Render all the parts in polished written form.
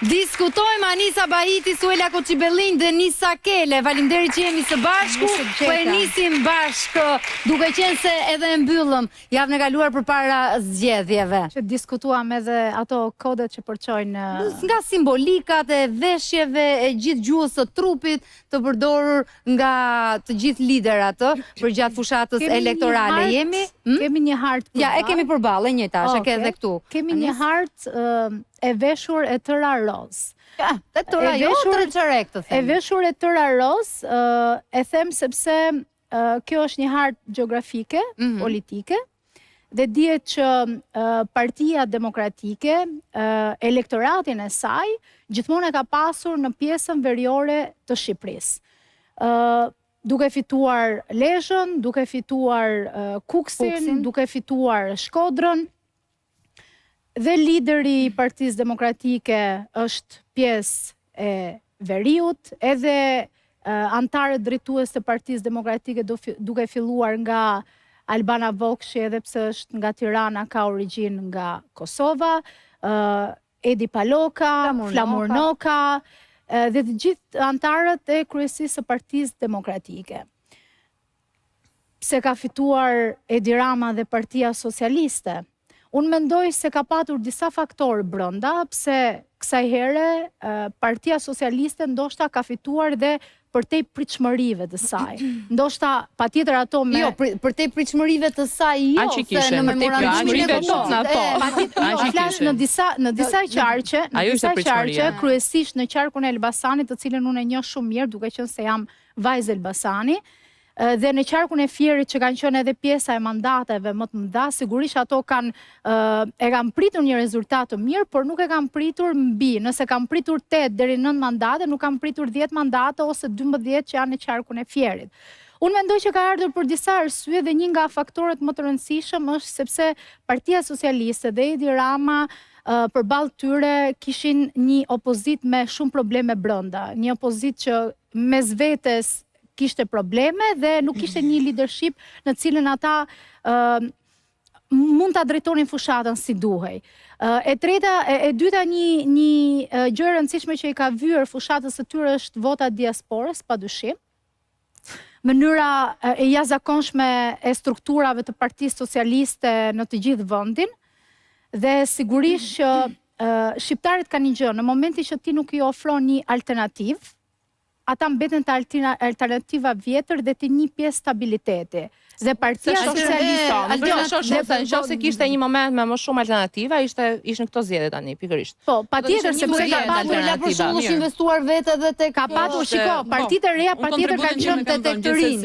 Diskutojmë Anisa Bahiti, Suela Koçibellin dhe Nisa Kele. Faleminderit që jemi së bashku. Po e nisim bashkë, duke qenë se edhe e mbyllëm javën e kaluar përpara zgjedhjeve. Që diskutuam edhe ato kodet që përçojnë nga simbolikat e veshjeve, e gjithë gjuhës së trupit të përdorur nga të gjithë liderat për gjatë fushatës elektorale. Kemi një hartë përballë. Ja, e kemi përballë, e njëjta, është ke edhe këtu. Kemi një hartë e veshur e tëra roz. E tëra jo, tërëqarek të them. E veshur e tëra roz, e them sepse kjo është një hartë gjeografike, politike, dhe dihet që Partia Demokratike, elektoratin e saj, gjithmonë e ka pasur në pjesën veriore të Shqipërisë. Duke fituar Lezhën, duke fituar Kuksin, duke fituar Shkodrën, dhe lideri i Partisë Demokratike është pjesë e veriut, edhe antarët drejtues të Partisë Demokratike duke filluar nga Albana Vokshi, edhe pse është nga Tirana, ka origjinë nga Kosova, Edi Paloka, Flamur Noka, dhe të gjithë antarët e kryesisë së Partisë Demokratike. Pse ka fituar Edi Rama dhe Partia Socialiste, unë mendoj se ka patur disa faktorë brenda, pse kësaj here Partia Socialiste ndoshta ka fituar dhe përtej pritshmërive të saj. Ndoshta patjetër ato me... Jo, përtej pritshmërive të saj jo, se në memorandumin e flas në disa qarqe, kryesisht në qarkun e Elbasanit, të cilën unë e njoh shumë mirë, duke qenë se jam vajzë Elbasani, dhe në qarkun e Fierit që kanë qenë edhe pjesa e mandateve më të mëdha, sigurisht ato e kanë pritur një rezultat të mirë, por nuk e kanë pritur mbi. Nëse kanë pritur 8 deri 9 mandate, nuk kanë pritur 10 mandate ose 12 që janë në qarkun e Fierit. Unë mendoj që ka ardhur për disa arsye dhe një nga faktorët më të rëndësishëm është sepse Partia Socialiste dhe Edi Rama përballë tyre kishin një opozit me shumë probleme brenda, një opozit që mes vetes kishte probleme dhe nuk kishte një leadership në cilën ata mund ta drejtonin fushatën si duhej. E dyta një gjë e rëndësishme që i ka vyer fushatës së tyre është vota diasporës, padyshim. Mënyra e jashtëzakonshme e strukturave të Partisë Socialiste në të gjithë vendin, dhe sigurisht që shqiptarët kanë një gjë, në momentin që ti nuk i ofron një alternativë, ata mbeten të alternativa vjetër dhe të një pjesë stabiliteti. Dhe Partia Socialiste... Nëse kishte një moment me më shumë alternativa, ishin këto zgjedhje tani, pikërisht. Po, patjetër, sepse ka patur për shembull investuar vetë edhe tek ka patur, shiko, partitë e reja patjetër kanë qenë tek të rinj.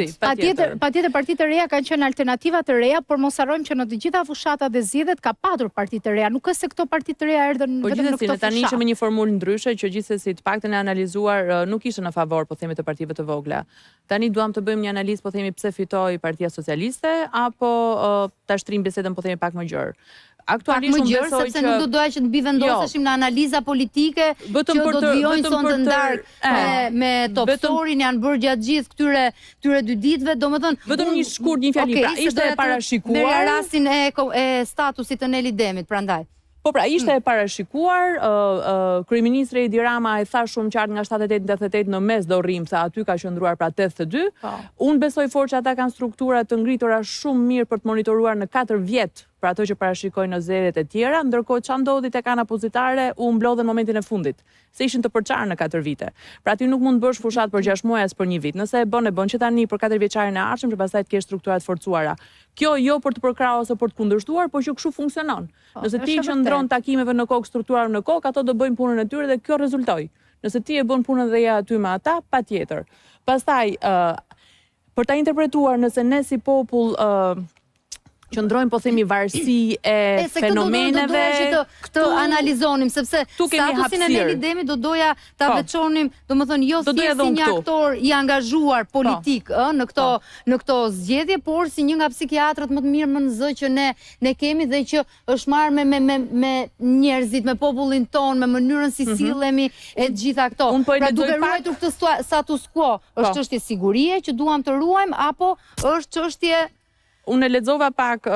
Patjetër partitë e reja kanë qenë alternativa të reja, por mos harrojmë që në të gjitha fushatat e zgjedhjet ka patur partitë e reja. Nuk është se këto partitë e reja erdhën vetëm në këto fushat. Tani ishte me një formulë ndryshe që gjithsesi të paktën e analizuar nuk ishte në favor, po themi, të partive të vogla. Tani duam të bëjmë një analizë, po themi, pse fitoi Partia Socialiste, apo ta shtrim bisedën, po themi, pak më gjerë. Aktualisht unë besoj sepse nuk do doja që të bivendoseshim në analiza politike që do të vijojnë sonte ndarë me Topsorin, janë bërë gjatë gjithë këtyre 2 ditëve, domethënë vetëm një shkurt, një fjali, pra ishte e parashikuar në rastin e statusit të Neli Demit, prandaj. Po pra, ishte e parashikuar, kryeministri Edi Rama e tha shumë qartë nga 78-88 në mes do rrim, sa aty ka qëndruar pra 82. Unë besoj fort që ata kanë struktura të ngritura shumë mirë për të monitoruar në 4 vjet për ato që parashikojnë në zgjedhjet e tjera, ndërkohë ç'a ndodhi tek ana opozitare u mblodhen në momentin e fundit, se ishin të përçarë në 4 vite. Pra ti nuk mund të bësh fushat për 6 muaj as për 1 vit. Nëse e bën që tani për 4 vjeçarin e ardhshëm që pastaj të kesh struktura të forcuara. Kjo jo për të përkrahur ose për të kundërshtuar, por që kështu funksionon. Nëse ti qëndron takimeve në kokë, strukturave në kokë, ato do bëjnë punën e tyre dhe kjo rezultoi. Nëse ti e bën punën dhe ja aty me ata, patjetër. Pastaj për ta interpretuar nëse ne si popull qëndrojmë, po themi, varësi e fenomeneve. Këtë analizonim, sepse statusin e Neli Demit do doja ta veçonim, domethënë jo si një aktor i angazhuar politik në këto zgjedhje, por si një nga psikiatrët më të mirë MNZ që ne kemi dhe që është marrë me njerëzit, me popullin ton, me mënyrën si sillemi e gjitha këto. Pra duke ruajtur këtë status quo, është çështje sigurie që duam të ruajmë apo është çështje Unë e lexova pak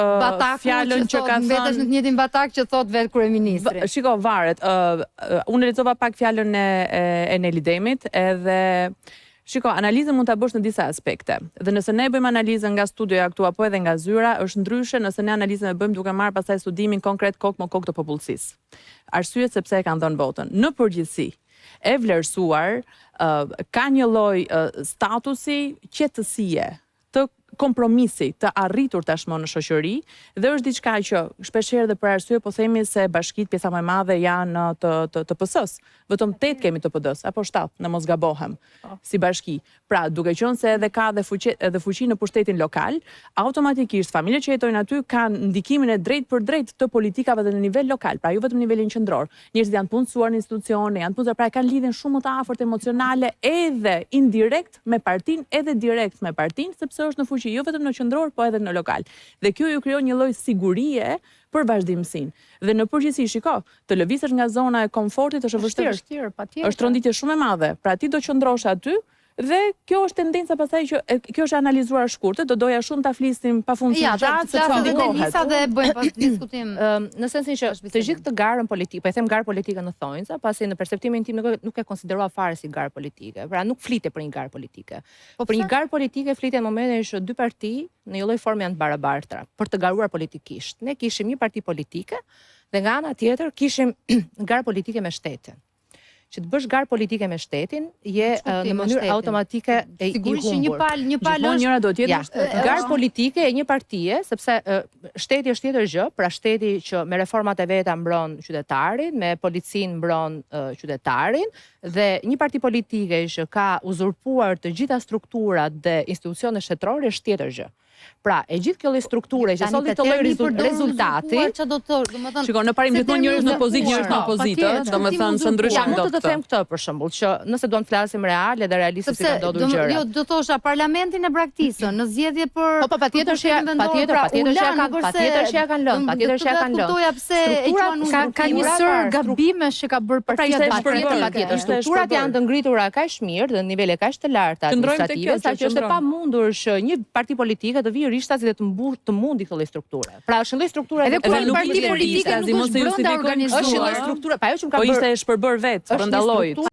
fjalën që ka thënë. Vetesh në të njëjtin batak që thot vetë kryeministri. Shiko, varet. Unë e lexova pak fjalën e Neli Demit, edhe shiko, analizën mund ta bësh në disa aspekte. Dhe nëse ne bëjmë analizën nga studioja këtu apo edhe nga zyra, është ndryshe nëse ne analizën e bëjmë duke marrë pastaj studimin konkret kokë me kokë të popullsisë. Arsye sepse e kanë dhënë votën. Në përgjithësi, e vlerësuar ka një lloj statusi qetësie, të kompromisi të arritur tashmë në shoqëri dhe është diçka që shpeshherë dhe për arsye po themi se bashkitë pjesa më e madhe janë të PS-s. Vetëm 8 kemi të PD-s apo 7, në mos gabohem, si bashki. Pra, duke qenë se edhe ka dhe fuqi në pushtetin lokal, automatikisht familjet që jetojnë aty kanë ndikimin e drejt për drejt të politikave dhe në nivel lokal, pra jo vetëm në nivelin qendror. Njerëzit janë punësuar në institucione, janë punësuar, pra kanë lidhjen shumë më të afërt emocionale edhe indirekt me partinë, edhe direkt me partinë, sepse është në fuqi jo vetëm në qendror, po edhe në lokal. Dhe kjo ju krijon një lloj sigurie për vazhdimsinë. Dhe në përgjithësi, shiko, të lëvizësh nga zona e komfortit është vështirë, patjetër. Është rënditje shumë e madhe. Pra ti do qëndrosh aty. Dhe kjo është tendenca pastaj që kjo është analizuar shkurtë, do doja shumë ta flisnim pafundësisht gjatë se çfarë ndikohet. Dhe bëjmë pas diskutim në sensin që të gjithë këtë garën politike, po e them garë politike në thonjza, pasi në perceptimin tim nuk e konsiderova fare si garë politike. Pra nuk flitet për një garë politike. Po për një garë politike flitet në momentin që dy parti në një lloj forme janë të barabarta për të garuar politikisht. Ne kishim një parti politike dhe nga ana tjetër kishim garë politike me shtetin. Që të bësh garë politike me shtetin, je në mënyrë automatike e i humbur. Sigurisht një palë njëra do tjetër. Garë politike e një partie, sepse shteti është tjetër gjë, pra shteti që me reformat e veta mbron qytetarin, me policinë mbron qytetarin, dhe një parti politike që ka uzurpuar të gjitha strukturat dhe institucionet shtetërore është tjetër gjë. Pra, e gjithë kjo lloj strukture që solli të lloj rezultati, çfarë do të thotë? Domethënë, shikoj, në parim gjithmonë njëri është në pozitë, njëri është në opozitë, domethënë se ndryshon dot. Mund të them këtë për shembull, që nëse duam të flasim reale dhe realistisht si ka ndodhur gjërat. Jo, do thosha parlamentin e braktisën në zgjedhje për Po patjetër që ja kanë lënë, patjetër që ja kanë lënë. Kuptoja pse e quan ka një sër gabimesh që ka bërë partia patjetër. Strukturat janë të ngritura kaq mirë dhe në nivele kaq të larta administrative, saqë është e pamundur që një parti politike të vijë rishtas dhe të mundi këtë lloj strukture. Pra është një lloj strukture edhe kur një parti politike nuk është brenda organizuar. Është një lloj strukture, pa ajo që më ka bërë. Po ishte e shpërbër vetë, brenda llojit.